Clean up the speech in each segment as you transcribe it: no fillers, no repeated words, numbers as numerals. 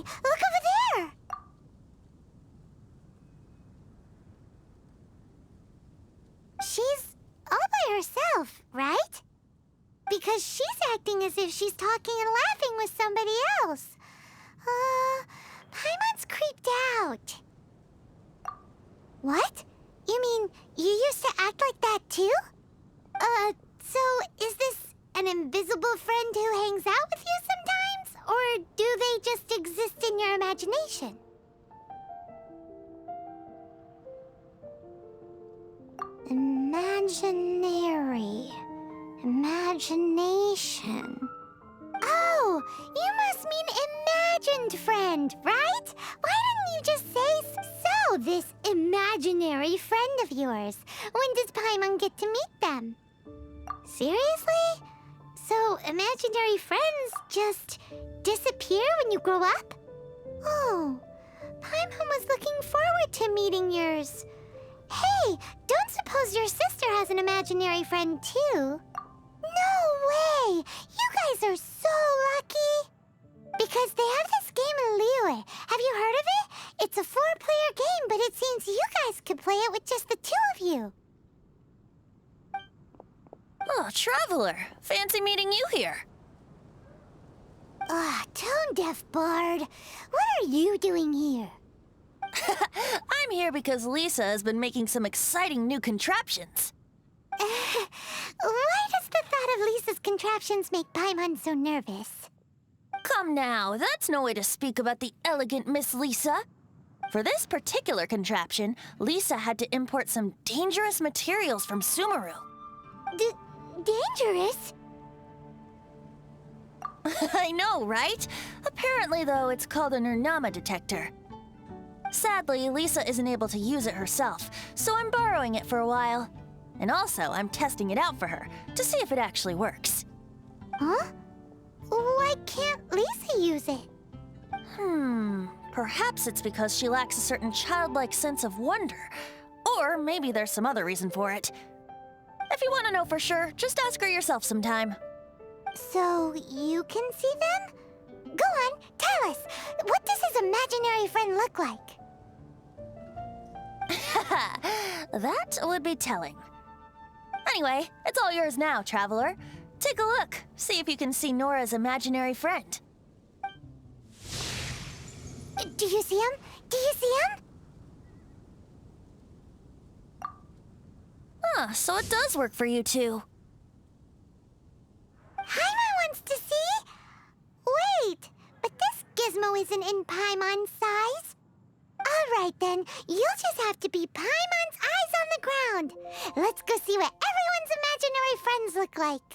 look over there! She's all by herself, right? Because she's acting as if she's talking and laughing with somebody else. Paimon's creeped out. What? You mean you used to act like that too? So is this an invisible friend who hangs out with you sometimes? Or do they just exist in your imagination? Imagination. Oh, you must mean imagined friend, right? Why didn't you just say so, this imaginary friend of yours? When does Paimon get to meet them? Seriously? So imaginary friends just disappear when you grow up? Oh, Paimon was looking forward to meeting yours. Hey, don't suppose your sister has an imaginary friend too? No way! You guys are so lucky! Because they have this game in Liyue. Have you heard of it? It's a 4-player game, but it seems you guys could play it with just the 2 of you. Oh, Traveler. Fancy meeting you here. Tone-deaf bard. What are you doing here? I'm here because Lisa has been making some exciting new contraptions. Why does the thought of Lisa's contraptions make Paimon so nervous? Come now, that's no way to speak about the elegant Miss Lisa. For this particular contraption, Lisa had to import some dangerous materials from Sumeru. Dangerous? I know, right? Apparently, though, it's called an Urnama detector. Sadly, Lisa isn't able to use it herself, so I'm borrowing it for a while. And also, I'm testing it out for her, to see if it actually works. Huh? Why can't Lisa use it? Perhaps it's because she lacks a certain childlike sense of wonder. Or maybe there's some other reason for it. If you want to know for sure, just ask her yourself sometime. So, you can see them? Go on, tell us. What does his imaginary friend look like? That would be telling. Anyway, it's all yours now, Traveler. Take a look. See if you can see Nora's imaginary friend. Do you see him? Do you see him? So it does work for you two. Paimon wants to see? Wait, but this gizmo isn't in Paimon's size. All right then, you'll just have to be Paimon's eyes on the ground. Let's go see what everyone's imaginary friends look like.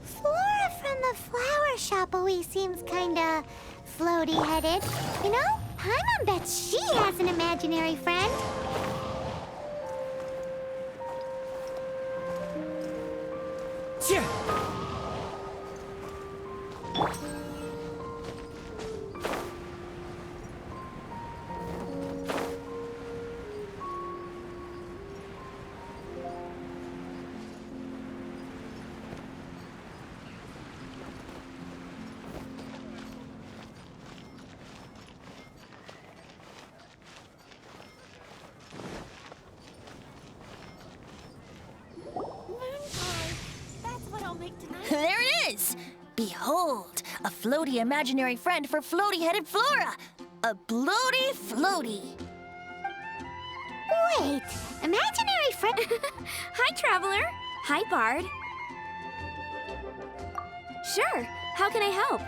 Flora from the flower shop always seems kinda floaty-headed. You know, Paimon bets she has an imaginary friend. Yeah. There it is! Behold, a floaty imaginary friend for floaty-headed Flora! A bloaty floaty! Wait, imaginary friend? Hi, Traveler. Hi, Bard. Sure, how can I help?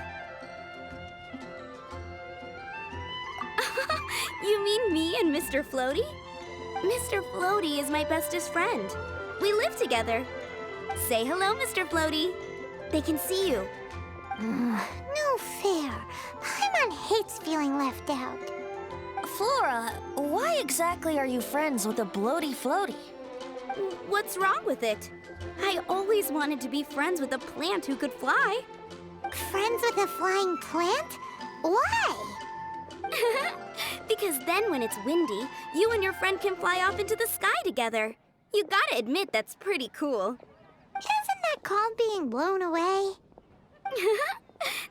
You mean me and Mr. Floaty? Mr. Floaty is my bestest friend. We live together. Say hello, Mr. Floaty. They can see you. No fair. Paimon hates feeling left out. Flora, why exactly are you friends with a bloaty floaty? What's wrong with it? I always wanted to be friends with a plant who could fly. Friends with a flying plant? Why? Because then when it's windy, you and your friend can fly off into the sky together. You gotta admit that's pretty cool. that called being blown away?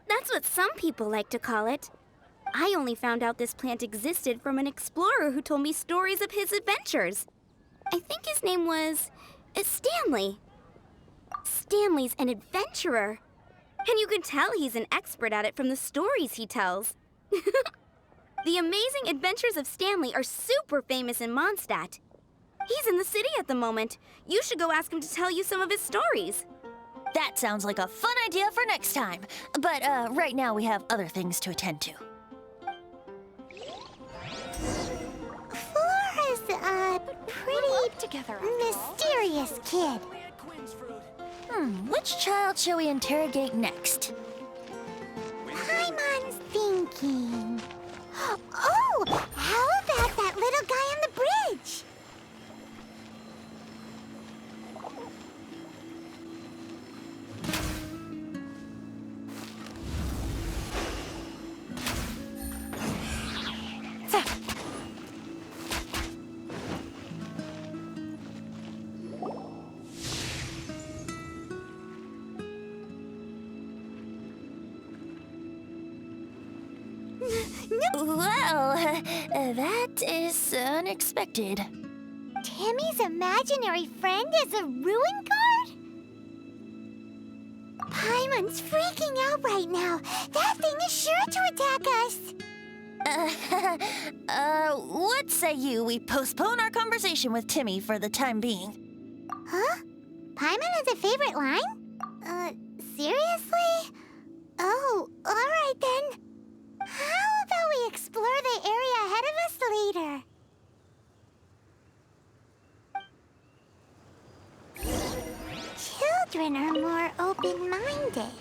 That's what some people like to call it. I only found out this plant existed from an explorer who told me stories of his adventures. I think his name was Stanley. Stanley's an adventurer. And you can tell he's an expert at it from the stories he tells. The amazing adventures of Stanley are super famous in Mondstadt. He's in the city at the moment. You should go ask him to tell you some of his stories. That sounds like a fun idea for next time. But right now we have other things to attend to. Flora's a pretty mysterious kid. Which child shall we interrogate next? Paimon's thinking. Oh, how about that little guy on the bridge? Well, that is unexpected. Timmy's imaginary friend is a ruin guard? Paimon's freaking out right now. That thing is sure to attack us. What say you we postpone our conversation with Timmy for the time being? Huh? Paimon has a favorite line? Seriously? Oh, alright then. How about we explore the area ahead of us later? Children are more open-minded.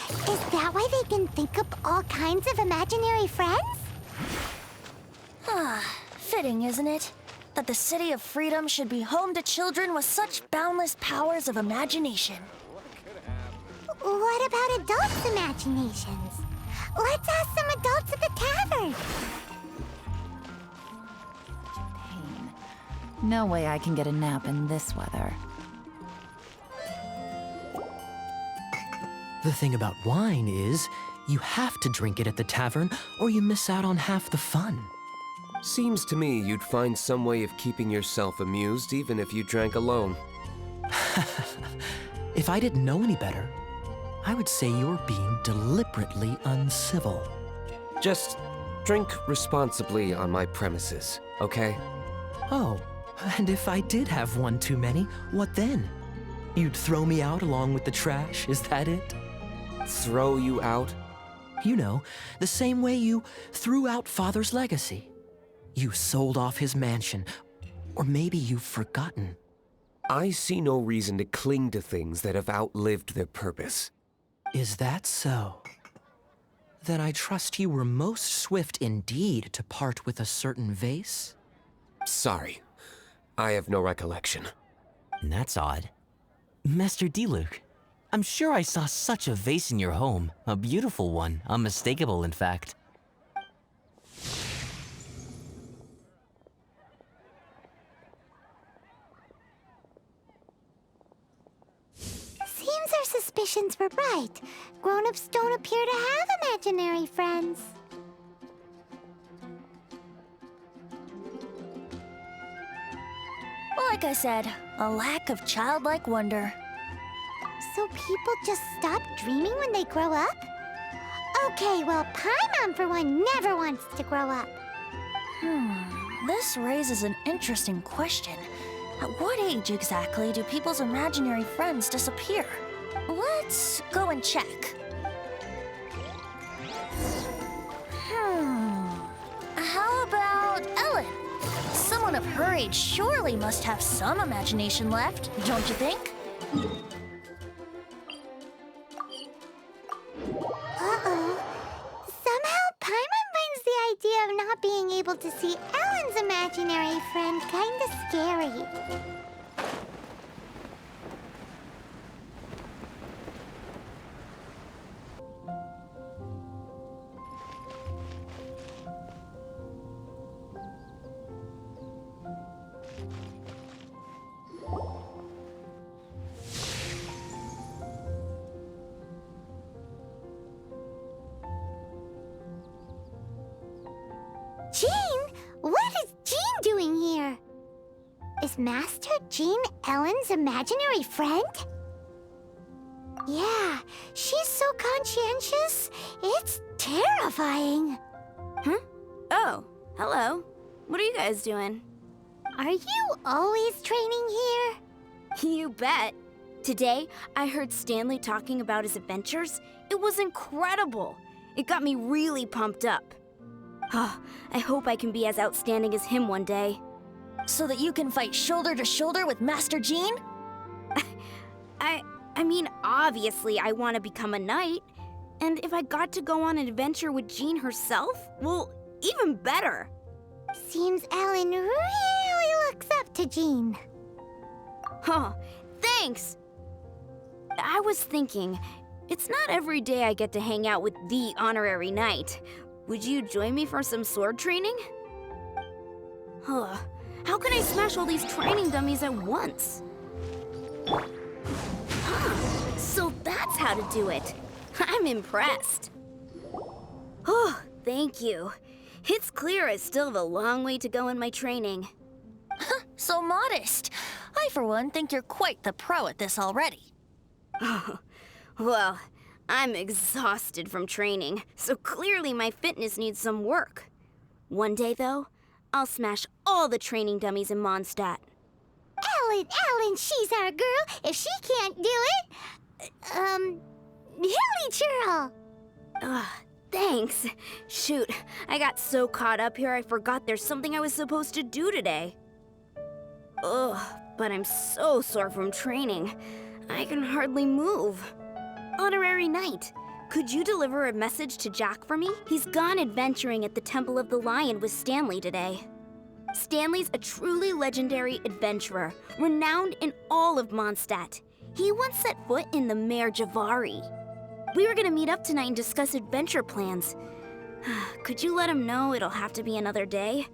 Is that why they can think up all kinds of imaginary friends? Fitting, isn't it? That the City of Freedom should be home to children with such boundless powers of imagination. What about adults' imaginations? Let's ask some adults at the tavern. Pain. No way I can get a nap in this weather. The thing about wine is, you have to drink it at the tavern or you miss out on half the fun. Seems to me you'd find some way of keeping yourself amused even if you drank alone. If I didn't know any better, I would say you're being deliberately uncivil. Just drink responsibly on my premises, okay? Oh, and if I did have one too many, what then? You'd throw me out along with the trash, is that it? Throw you out? You know, the same way you threw out Father's legacy. You sold off his mansion, or maybe you've forgotten. I see no reason to cling to things that have outlived their purpose. Is that so? Then I trust you were most swift indeed to part with a certain vase? Sorry, I have no recollection. That's odd. Master Diluc, I'm sure I saw such a vase in your home. A beautiful one, unmistakable in fact. Seems our suspicions were right. Grown-ups don't appear to have imaginary friends. Like I said, a lack of childlike wonder. So people just stop dreaming when they grow up? Okay, well, Paimon, for one, never wants to grow up. This raises an interesting question. At what age exactly do people's imaginary friends disappear? Let's go and check. How about Ellen? Someone of her age surely must have some imagination left, don't you think? Uh-oh. Somehow, Paimon finds the idea of not being able to see Ellen's imaginary friend kinda scary. Is Master Jean Ellen's imaginary friend? Yeah, she's so conscientious, it's terrifying. Huh? Oh, hello. What are you guys doing? Are you always training here? You bet. Today, I heard Stanley talking about his adventures. It was incredible. It got me really pumped up. I hope I can be as outstanding as him one day. So that you can fight shoulder to shoulder with Master Jean? I mean, obviously I want to become a knight. And if I got to go on an adventure with Jean herself, well, even better. Seems Ellen really looks up to Jean. Huh, thanks! I was thinking, it's not every day I get to hang out with the honorary knight. Would you join me for some sword training? Huh, how can I smash all these training dummies at once? Huh, so that's how to do it. I'm impressed. Oh, thank you. It's clear I still have a long way to go in my training. So modest. I, for one, think you're quite the pro at this already. Well, I'm exhausted from training, so clearly my fitness needs some work. One day, though, I'll smash all the training dummies in Mondstadt. Ellen, she's our girl. If she can't do it, Hilly Churl. Thanks. Shoot, I got so caught up here I forgot there's something I was supposed to do today. Ugh, but I'm so sore from training. I can hardly move. Honorary Knight, could you deliver a message to Jack for me? He's gone adventuring at the Temple of the Lion with Stanley today. Stanley's a truly legendary adventurer, renowned in all of Mondstadt. He once set foot in the Mare Javari. We were gonna meet up tonight and discuss adventure plans. Could you let him know it'll have to be another day?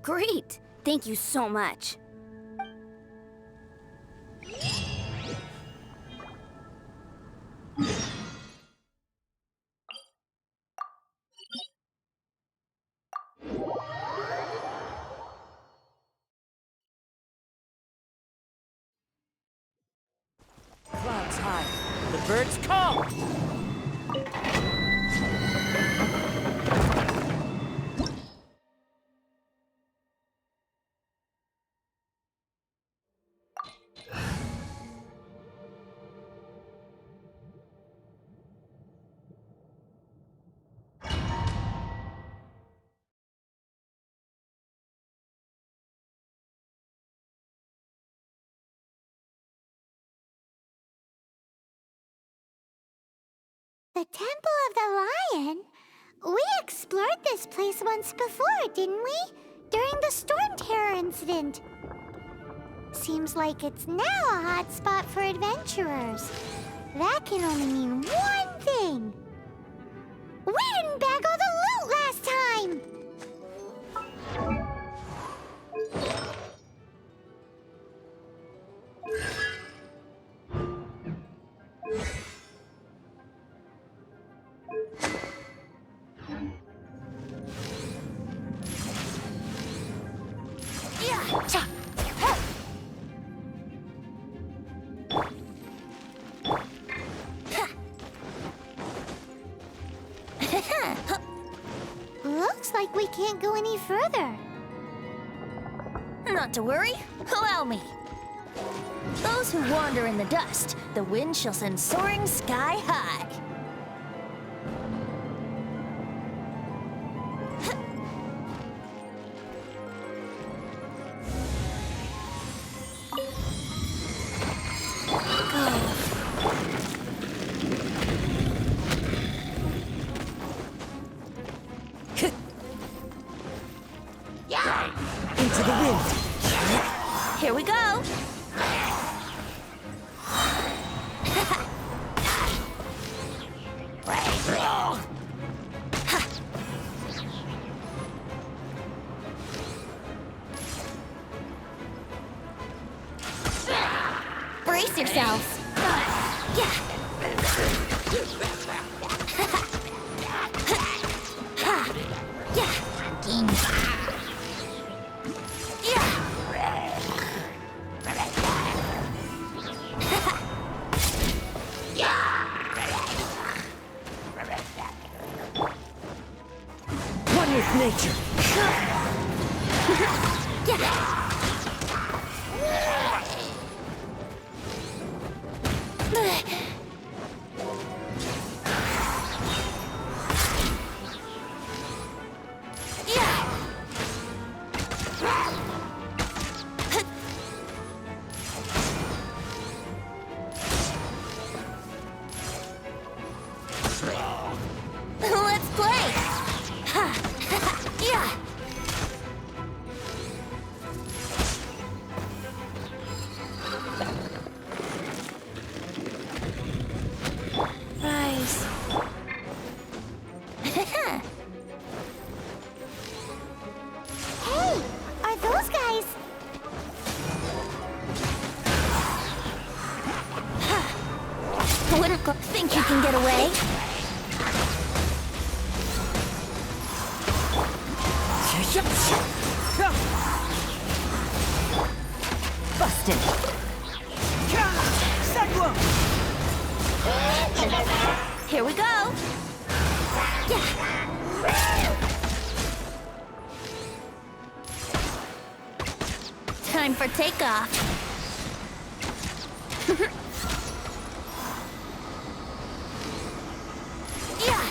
Great! Thank you so much. Clouds high. The birds come! The Temple of the Lion? We explored this place once before, didn't we? During the Storm Terror incident. Seems like it's now a hot spot for adventurers. That can only mean one thing. We didn't bag all the loot last time! Looks like we can't go any further. Not to worry. Allow me. Those who wander in the dust, the wind shall send soaring sky high. Into the wind! Here we go. Brace yourselves. with nature. Let's play! Yeah! Rise. Hey, are those guys? Wouldn't think you can get away? Busted. Here we go! Yeah! Time for takeoff. Yeah!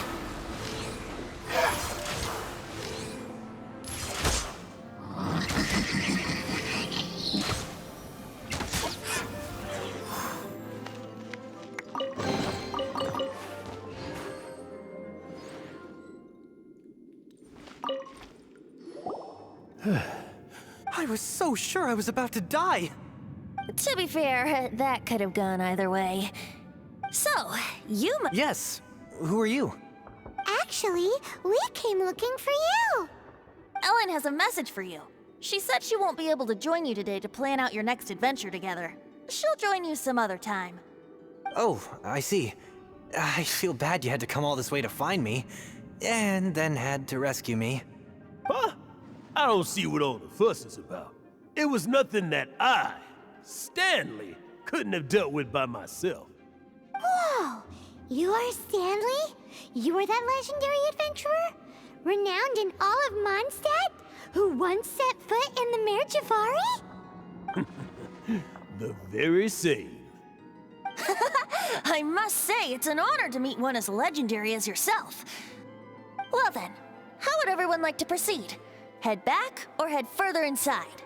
I was so sure I was about to die. To be fair, that could have gone either way. So, you Yes. Who are you? Actually, we came looking for you. Ellen has a message for you. She said she won't be able to join you today to plan out your next adventure together. She'll join you some other time. Oh, I see. I feel bad you had to come all this way to find me, and then had to rescue me. Huh? I don't see what all the fuss is about. It was nothing that I, Stanley, couldn't have dealt with by myself. Whoa, you are Stanley? You are that legendary adventurer? Renowned in all of Mondstadt? Who once set foot in the Mare Javari? The very same. I must say, it's an honor to meet one as legendary as yourself. Well then, how would everyone like to proceed? Head back or head further inside?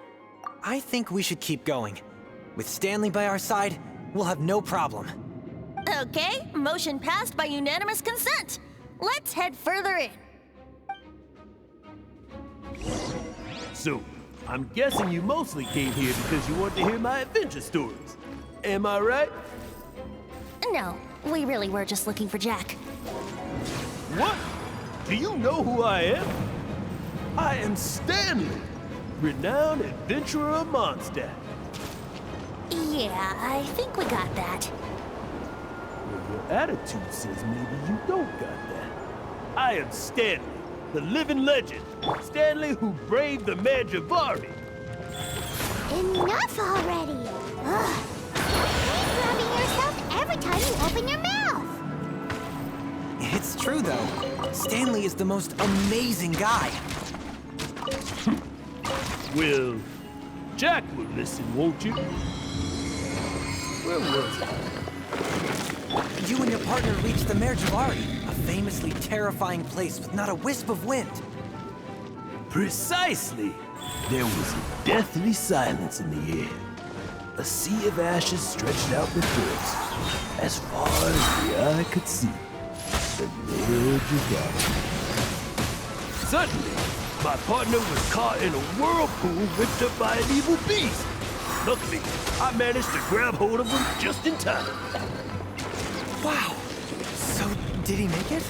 I think we should keep going. With Stanley by our side, we'll have no problem. Okay, motion passed by unanimous consent. Let's head further in. So, I'm guessing you mostly came here because you want to hear my adventure stories. Am I right? No, we really were just looking for Jack. What? Do you know who I am? I am Stanley, renowned adventurer of Mondstadt. Yeah, I think we got that. Well, your attitude says maybe you don't got that. I am Stanley, the living legend. Stanley who braved the Mare Javari. Enough already! Ugh. Keep rubbing yourself every time you open your mouth! It's true, though. Stanley is the most amazing guy. Well, Jack will listen, won't you? Where was I? You and your partner reached the Mare Javari, a famously terrifying place with not a wisp of wind. Precisely! There was a deathly silence in the air. A sea of ashes stretched out before us, as far as the eye could see. The Mare Javari. Suddenly, my partner was caught in a whirlpool whipped up by an evil beast. Luckily, I managed to grab hold of him just in time. Wow. So, did he make it?